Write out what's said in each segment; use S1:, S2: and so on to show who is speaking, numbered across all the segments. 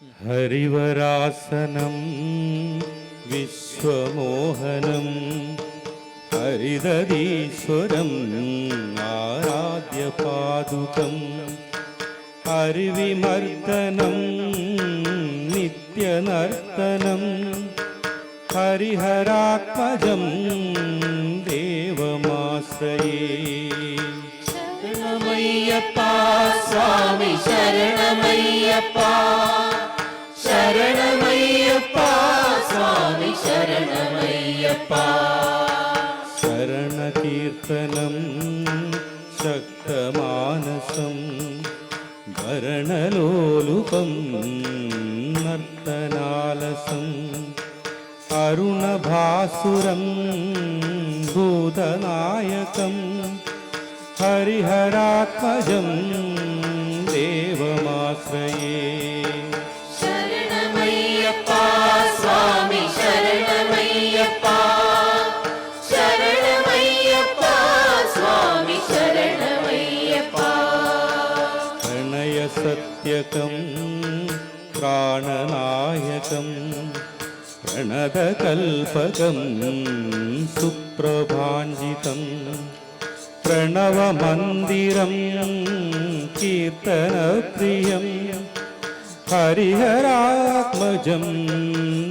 S1: ഹരിവരാസനം വിശ്വമോഹനം ഹരിദീശ്വരം ആരാധ്യപാദുകം ഹരിവിമർദ്ദനം നിത്യനർത്തനം ഹരിഹരാത്മജം ദേവമാശ്രയേ.
S2: ശരണമയ്യപ്പ സ്വാമി ശരണമയ്യപ്പ, ശരണമയ്യപ്പ സ്വാമി ശരണമയ്യപ്പ.
S1: ശരണകീർത്തനം ശക്തമാനസം ഭരണലോലുപം നർത്തനാലസം അരുണഭാസുരം ഭൂതനായകം ഹരിഹരാത്മജം ദേവമാശ്രയേ.
S2: ശരണമയ്യപ്പ സ്വാമി ശരണമയ്യപ്പ, ശരണമയ്യപ്പ സ്വാമി ശരണമയ്യപ്പ.
S1: പ്രണയസത്യകം പ്രാണനായകം പ്രണതകൽപകം സുപ്രഭാഞ്ജിതം പ്രണവമന്ദിരം കീർത്തനപ്രിയം ഹരിഹരാത്മജം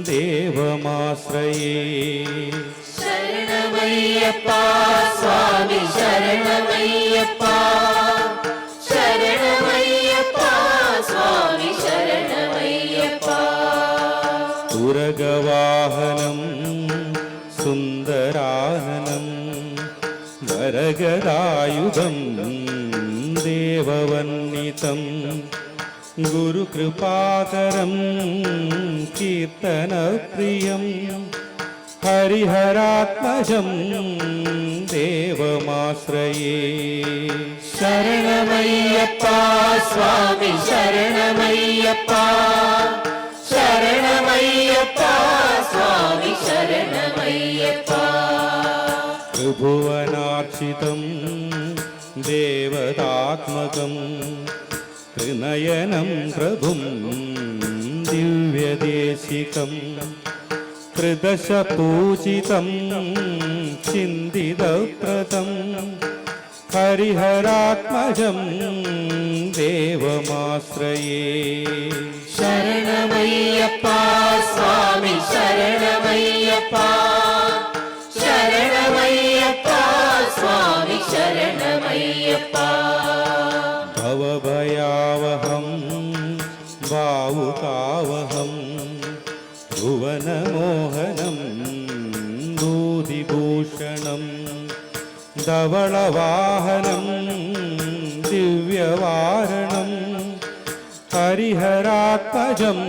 S1: ദേവമാശ്രയേ.
S2: ശരണമയ്യപ്പ സ്വാമി ശരണമയ്യപ്പ, ശരണമയ്യപ്പ സ്വാമി ശരണമയ്യപ്പ.
S1: തുരഗവാഹനം സുന്ദരാനനം വരഗദായുധം ദേവവന്ദിതം ഗുരുകൃപാകരം കീർത്തനപ്രിയം ഹരിഹരാത്മജം ദേവമാശ്രയേ.
S2: ശരണമയ്യപ്പ സ്വാമി ശരണമയ്യപ്പ, ശരണമയ്യപ്പ സ്വാമി ശരണമയ്യപ്പ.
S1: ത്രിഭുവനാർച്ചിതം ദേവതാത്മകം ത്രിനയനം പ്രഭും ദിവ്യദേശികം ത്രിദശപൂജിതം ചിന്തിതപ്രദം ഹരിഹരാത്മജം ദേവമാശ്രയേ.
S2: ശരണമയ്യപ്പ സ്വാമി ശരണമയ്യപ്പ, ശരണമയ്യപ്പ സ്വാമി ശരണമയ്യപ്പ.
S1: ഭവഭയാവഹം ഭാവുകാവഹം ഭുവനമോഹനം ദൂതിഭൂഷണം ധവളവാഹനം ദിവ്യവാരണം ഹരിഹരാത്മജം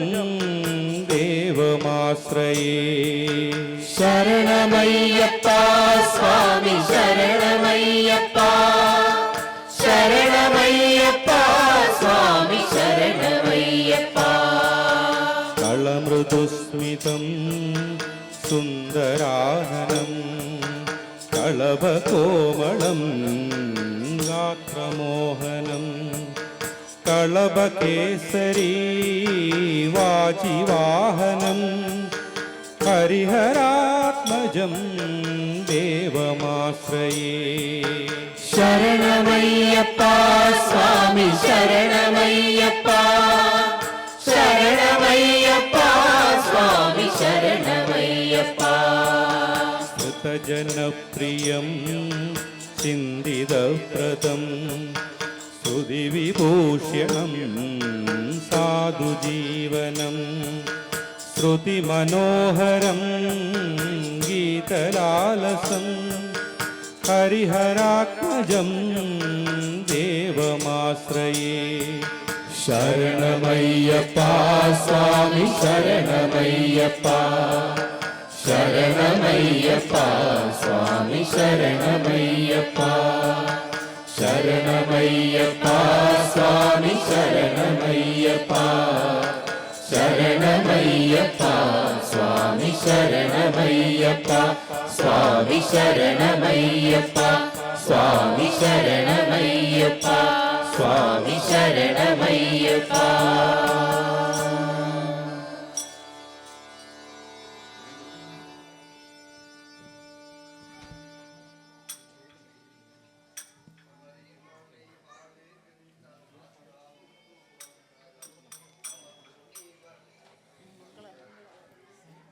S1: ദേവമാശ്രയേ.
S2: ശരണമയ്യപ്പ സ്വാമി ശരണമയ്യപ്പ, ശരണമയ്യപ്പ സ്വാമി ശരണമയ്യപ്പ.
S1: കളമൃദുസ്മിതം സുന്ദരാനനം കളഭകോമളം ഗാത്രമോഹനം കളഭകേസരീ വാജിവാഹനം ഹരിഹരാത്മജം ദേവമാശ്രയേ.
S2: ശരണമയ്യപ്പ സ്വാമി ശരണമയ്യപ്പ, ശരണമയ്യപ്പ സ്വാമി ശരണമയ്യപ്പ.
S1: ശ്രുതജനപ്രിയം ചിന്തിതപ്രദം ശ്രുതിവിഭൂഷണം സാധുജീവനം ശ്രുതിമനോഹരം ഗീതലാലസം ഹരിഹരാത്മജം ദേവമാശ്രയേ.
S2: ശരണമയ്യപ്പ സ്വാമി ശരണമയ്യപ്പ, ശരണമയ്യപ്പ സ്വാമി ശരണമയ്യപ്പ, ശരണമയ്യപ്പ സ്വാമി ശരണമയ്യപ്പ, ശരണമയ്യപ്പ സ്വാമി ശരണമയ്യപ്പ, സ്വാമി ശരണമയ്യപ്പ, സ്വാമി ശരണമയ്യപ്പ, സ്വാമി ശരണമയ്യപ്പ.